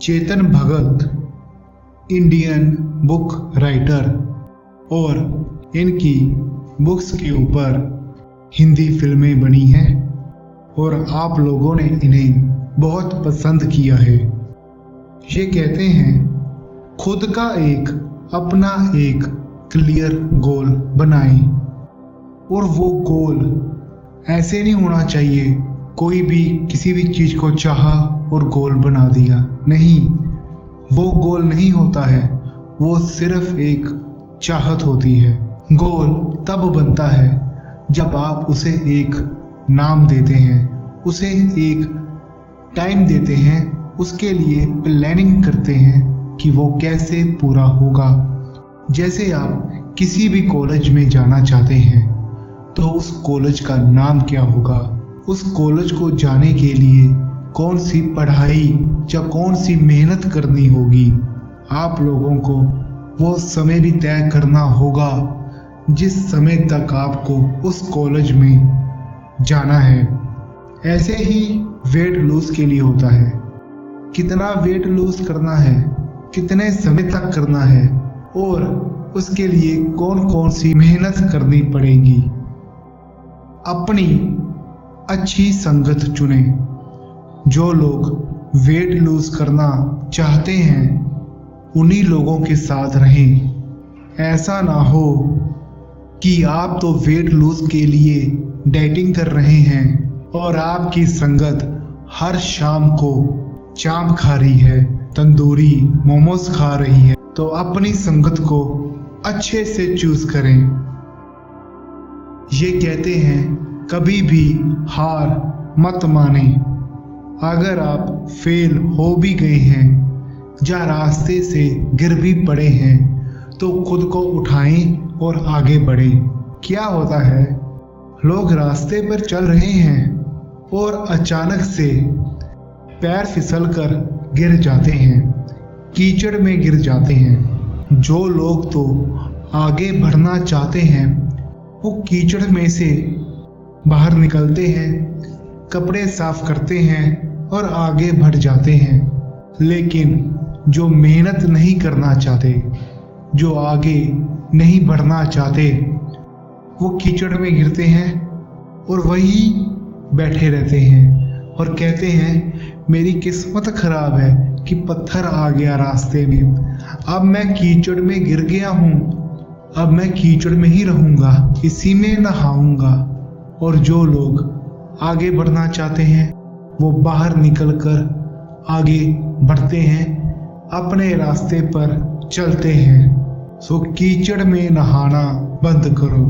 Chetan Bhagat Indian book writer और इनकी books के ऊपर हिंदी फिल्में बनी हैं और आप लोगों ने इन्हें बहुत पसंद किया है। ये कहते हैं खुद का अपना एक क्लियर गोल बनाएं और वो गोल ऐसे नहीं होना चाहिए कोई भी किसी भी चीज को चाहा और गोल बना दिया। नहीं, वो गोल नहीं होता है, वो सिर्फ एक चाहत होती है। गोल तब बनता है जब आप उसे एक नाम देते हैं, उसे एक टाइम देते हैं, उसके लिए प्लानिंग करते हैं कि वो कैसे पूरा होगा। जैसे आप किसी भी कॉलेज में जाना चाहते हैं तो उस कॉलेज का नाम क्या होगा, उस कॉलेज को जाने के लिए कौन सी पढ़ाई या कौन सी मेहनत करनी होगी। आप लोगों को वो समय भी तय करना होगा जिस समय तक आपको उस कॉलेज में जाना है। ऐसे ही वेट लूज के लिए होता है, कितना वेट लूज करना है, कितने समय तक करना है और उसके लिए कौन कौन सी मेहनत करनी पड़ेगी। अपनी अच्छी संगत चुने। जो लोग वेट लूज करना चाहते हैं उन्हीं लोगों के साथ रहें। ऐसा ना हो कि आप तो वेट लूज के लिए डाइटिंग कर रहे हैं और आपकी संगत हर शाम को चाप खा रही है, तंदूरी मोमोज खा रही है। तो अपनी संगत को अच्छे से चूज करें। ये कहते हैं कभी भी हार मत माने। अगर आप फेल हो भी गए हैं या रास्ते से गिर भी पड़े हैं तो खुद को उठाएं और आगे बढ़ें। क्या होता है, लोग रास्ते पर चल रहे हैं और अचानक से पैर फिसलकर गिर जाते हैं, कीचड़ में गिर जाते हैं। जो लोग तो आगे बढ़ना चाहते हैं वो कीचड़ में से बाहर निकलते हैं, कपड़े साफ करते हैं और आगे बढ़ जाते हैं। लेकिन जो मेहनत नहीं करना चाहते, जो आगे नहीं बढ़ना चाहते, वो कीचड़ में गिरते हैं और वही बैठे रहते हैं और कहते हैं मेरी किस्मत खराब है कि पत्थर आ गया रास्ते में, अब मैं कीचड़ में गिर गया हूँ, अब मैं कीचड़ में ही रहूंगा, इसी में नहाऊंगा। और जो लोग आगे बढ़ना चाहते हैं वो बाहर निकलकर आगे बढ़ते हैं, अपने रास्ते पर चलते हैं। सो कीचड़ में नहाना बंद करो।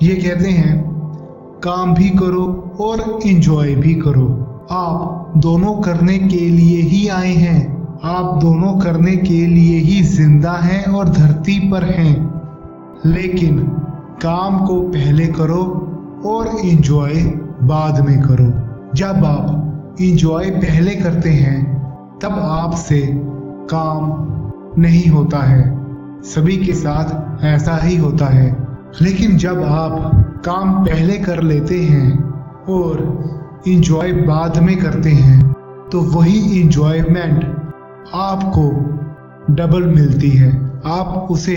ये कहते हैं काम भी करो और एंजॉय भी करो। आप दोनों करने के लिए ही आए हैं, आप दोनों करने के लिए ही जिंदा हैं और धरती पर हैं। लेकिन काम को पहले करो और एंजॉय बाद में करो। जब आप एंजॉय पहले करते हैं तब आपसे काम नहीं होता है, सभी के साथ ऐसा ही होता है। लेकिन जब आप काम पहले कर लेते हैं और एंजॉय बाद में करते हैं तो वही एंजॉयमेंट आपको डबल मिलती है, आप उसे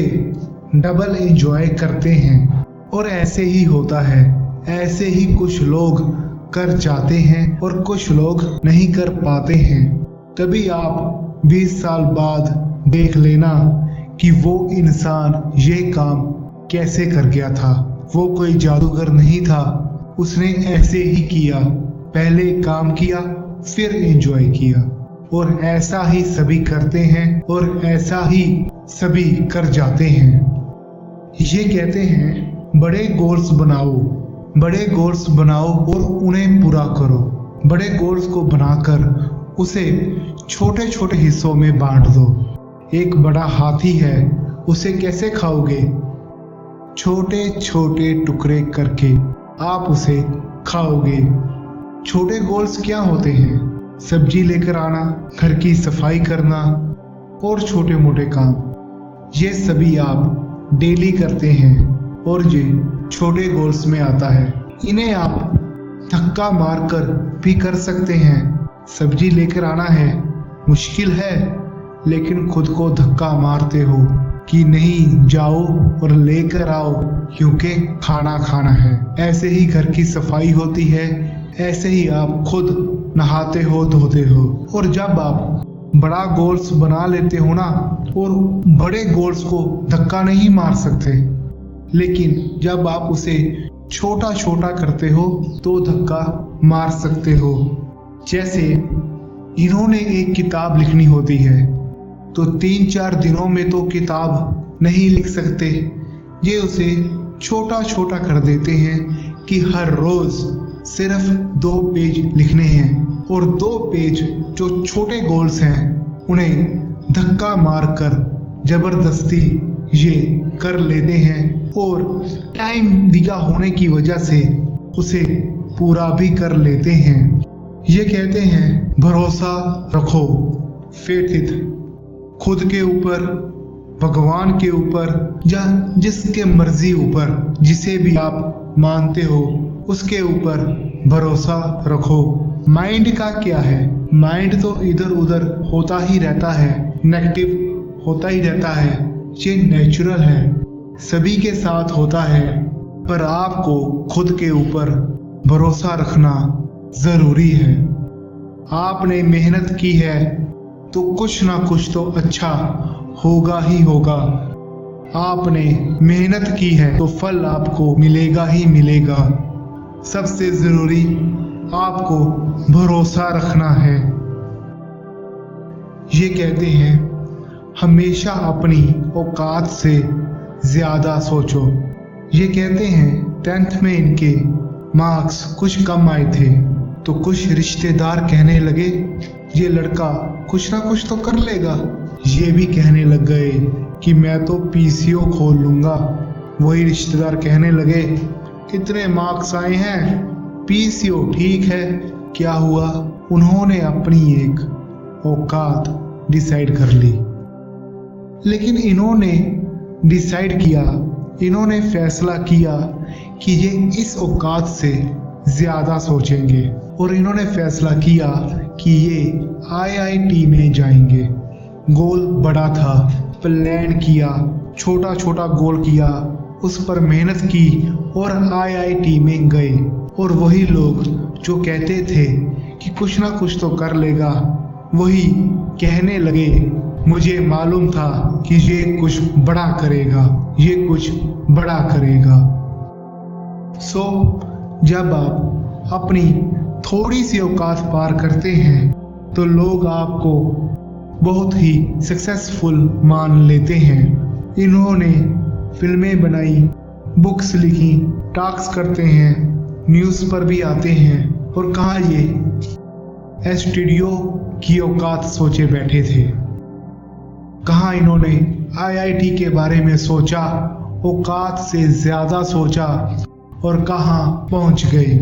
डबल एंजॉय करते हैं। और ऐसे ही होता है, ऐसे ही कुछ लोग कर जाते हैं और कुछ लोग नहीं कर पाते हैं। तभी आप 20 साल बाद देख लेना कि वो इंसान ये काम कैसे कर गया था। वो कोई जादूगर नहीं था, उसने ऐसे ही किया, पहले काम किया फिर एंजॉय किया। और ऐसा ही सभी करते हैं और ऐसा ही सभी कर जाते हैं। ये कहते हैं बड़े गोल्स बनाओ, बड़े गोल्स बनाओ और उन्हें पूरा करो। बड़े गोल्स को बनाकर उसे छोटे छोटे हिस्सों में बांट दो। एक बड़ा हाथी है, उसे कैसे खाओगे? छोटे छोटे टुकड़े करके आप उसे खाओगे। छोटे गोल्स क्या होते हैं? सब्जी लेकर आना, घर की सफाई करना और छोटे मोटे काम। ये सभी आप डेली करते हैं और ये छोटे गोल्स में आता है। इन्हें आप धक्का मारकर भी कर सकते हैं सब्जी लेकर आना है, मुश्किल है, लेकिन खुद को धक्का मारते हो कि नहीं, जाओ और लेकर आओ क्योंकि खाना खाना है। ऐसे ही घर की सफाई होती है, ऐसे ही आप खुद नहाते हो, धोते हो। और जब आप बड़ा गोल्स बना लेते हो ना, और बड़े गोल्स को धक्का नहीं मार सकते, लेकिन जब आप उसे छोटा छोटा करते हो तो धक्का मार सकते हो। जैसे इन्होंने एक किताब लिखनी होती है तो 3-4 दिनों में तो किताब नहीं लिख सकते, ये उसे छोटा छोटा कर देते हैं कि हर रोज सिर्फ 2 पेज लिखने हैं, और 2 पेज जो छोटे गोल्स हैं उन्हें धक्का मारकर जबरदस्ती ये कर लेते हैं, और टाइम दिया होने की वजह से उसे पूरा भी कर लेते हैं। ये कहते हैं भरोसा रखो, फेथ इट, खुद के ऊपर, भगवान के ऊपर, या जिसके मर्जी ऊपर, जिसे भी आप मानते हो उसके ऊपर भरोसा रखो। माइंड का क्या है, माइंड तो इधर उधर होता ही रहता है, नेगेटिव होता ही रहता है, ये नेचुरल है, सभी के साथ होता है, पर आपको खुद के ऊपर भरोसा रखना जरूरी है। आपने मेहनत की है तो कुछ ना कुछ तो अच्छा होगा ही होगा। आपने मेहनत की है तो फल आपको मिलेगा ही मिलेगा। सबसे जरूरी आपको भरोसा रखना है। ये कहते हैं हमेशा अपनी औकात से ज्यादा सोचो। ये कहते हैं 10th में इनके मार्क्स कुछ कम आए थे तो कुछ रिश्तेदार कहने लगे ये लड़का कुछ ना कुछ तो कर लेगा। ये भी कहने लग गए कि मैं तो पीसीओ खोल लूंगा। वही रिश्तेदार कहने लगे कितने मार्क्स आए हैं, पीसीओ ठीक है, क्या हुआ। उन्होंने अपनी एक औकात डिसाइड कर ली, लेकिन इन्होंने डिसाइड किया, इन्होंने फैसला किया कि ये इस औकात से ज्यादा सोचेंगे, और इन्होंने फैसला किया कि ये आईआईटी में जाएंगे। गोल बड़ा था, प्लान किया, छोटा छोटा गोल किया, उस पर मेहनत की और आईआईटी में गए। और वही लोग जो कहते थे कि कुछ ना कुछ तो कर लेगा, वही कहने लगे मुझे मालूम था कि ये कुछ बड़ा करेगा, ये कुछ बड़ा करेगा। सो जब आप अपनी थोड़ी सी औकात पार करते हैं तो लोग आपको बहुत ही सक्सेसफुल मान लेते हैं। इन्होंने फिल्में बनाई, बुक्स लिखी, टॉक्स करते हैं, न्यूज़ पर भी आते हैं, और कहाँ ये स्टूडियो की औकात सोचे बैठे थे। कहाँ इन्होंने आईआईटी के बारे में सोचा, औकात से ज्यादा सोचा, और कहाँ पहुंच गए।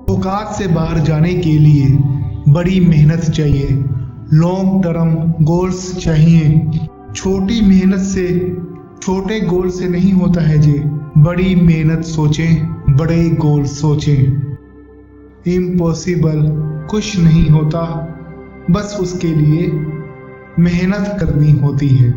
औकात से बाहर जाने के लिए बड़ी मेहनत चाहिए, लॉन्ग टर्म गोल्स चाहिए। छोटी मेहनत से, छोटे गोल से नहीं होता है जी। बड़ी मेहनत सोचें, बड़े गोल सोचें। इम्पॉसिबल कुछ नहीं होता, बस उसके लिए मेहनत करनी होती है।